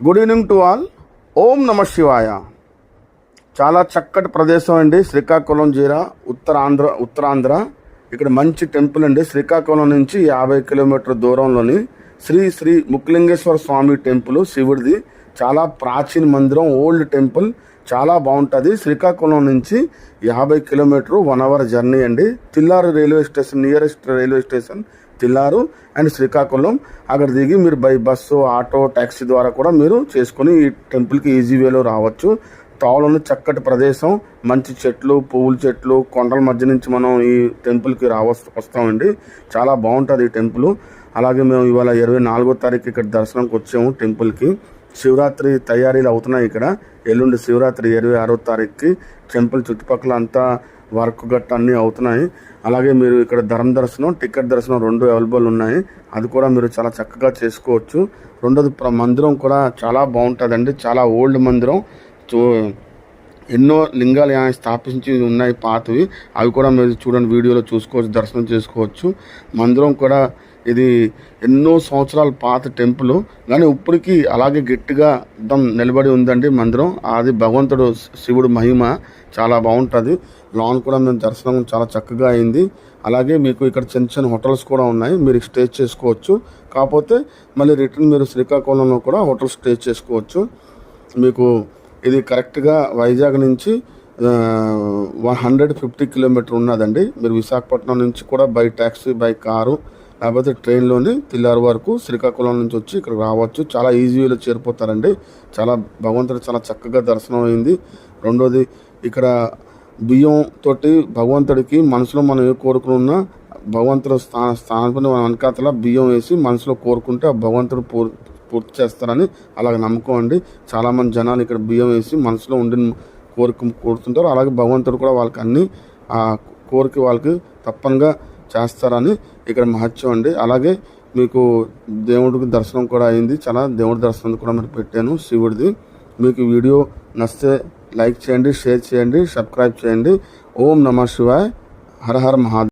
Good evening to all. ఓం నమ శివాయ. చాలా చక్కటి ప్రదేశం అండి. శ్రీకాకుళం జిల్లా ఉత్తరాంధ్ర. ఇక్కడ మంచి టెంపుల్ అండి. శ్రీకాకుళం నుంచి 50 కిలోమీటర్ దూరంలోని శ్రీ శ్రీ ముక్లింగేశ్వర స్వామి టెంపుల్, శివుడిది. చాలా ప్రాచీన మందిరం, ఓల్డ్ టెంపుల్, చాలా బాగుంటుంది. శ్రీకాకుళం నుంచి 50 కిలోమీటర్ 1 అవర్ జర్నీ అండి. Tillaru railway station, nearest railway station Tillaru and Srikakulam. అక్కడ దిగి మీరు బై బస్సు, ఆటో, ట్యాక్సీ ద్వారా కూడా మీరు చేసుకుని ఈ టెంపుల్కి ఈజీ వేలో రావచ్చు. తావులోని చక్కటి ప్రదేశం, మంచి చెట్లు, పువ్వుల చెట్లు, కొండల మధ్య నుంచి మనం ఈ టెంపుల్కి వస్తామండి. చాలా బాగుంటుంది ఈ టెంపుల్. అలాగే మేము ఇవాళ 24వ తారీఖు ఇక్కడ దర్శనంకి వచ్చాము టెంపుల్కి. శివరాత్రి తయారీలు అవుతున్నాయి ఇక్కడ. ఎల్లుండి శివరాత్రి 26వ తారీఖుకి టెంపుల్ చుట్టుపక్కల అంతా వర్క్ గట్ట అన్నీ అవుతున్నాయి. అలాగే మీరు ఇక్కడ దర్శనం, టికెట్ దర్శనం 2 అవైలబుల్ ఉన్నాయి. అది కూడా మీరు చాలా చక్కగా చేసుకోవచ్చు. రెండోది మందిరం కూడా చాలా బాగుంటుందండి. చాలా ఓల్డ్ మందిరం. ఎన్నో లింగాలు స్థాపించి ఉన్నాయి పాతవి. అవి కూడా మీరు చూడండి, వీడియోలో చూసుకోవచ్చు, దర్శనం చేసుకోవచ్చు. మందిరం కూడా ఇది ఎన్నో సంవత్సరాల పాత టెంపుల్, కానీ ఇప్పటికీ అలాగే గట్టిగా నిలబడి ఉందండి మందిరం. అది భగవంతుడు శివుడు మహిమ. చాలా బాగుంటుంది. లాన్ కూడా మేము దర్శనం చాలా చక్కగా అయింది. అలాగే మీకు ఇక్కడ చిన్న చిన్న హోటల్స్ కూడా ఉన్నాయి, మీరు స్టే చేసుకోవచ్చు. కాకపోతే మళ్ళీ రిటర్న్ మీరు శ్రీకాకుళంలో కూడా హోటల్ స్టే చేసుకోవచ్చు. మీకు ఇది కరెక్ట్గా వైజాగ్ నుంచి 150 కిలోమీటర్ ఉన్నదండి. మీరు విశాఖపట్నం నుంచి కూడా బై ట్యాక్సీ, బై కారు, లేకపోతే ట్రైన్లోని తిల్లారు వరకు శ్రీకాకుళం నుంచి వచ్చి ఇక్కడ రావచ్చు. చాలా ఈజీగా చేరిపోతారండి. చాలా భగవంతుడు చాలా చక్కగా దర్శనం అయింది. రెండోది ఇక్కడ బియ్యం తోటి భగవంతుడికి మనసులో మనం ఏ కోరుకున్నా భగవంతుడు స్థానం వెనకాతల బియ్యం వేసి మనసులో కోరుకుంటే ఆ భగవంతుడు పూర్తి చేస్తారని అలాగే నమ్మకం అండి. చాలామంది జనాలు ఇక్కడ బియ్యం వేసి మనసులో ఉండి కోరుతుంటారు. అలాగే భగవంతుడు కూడా వాళ్ళకి అన్ని ఆ కోరిక వాళ్ళకి తప్పనిగా చేస్తారని ఇక్కడ మహత్యం అండి. అలాగే మీకు దేవుడికి దర్శనం కూడా అయింది. చాలా దేవుడి దర్శనం కూడా మీరు పెట్టాను శివుడిది. మీకు వీడియో నచ్చితే లైక్ చేయండి, షేర్ చేయండి, సబ్స్క్రైబ్ చేయండి. ఓం నమ శివాయ. హర హర మహాదేవ్.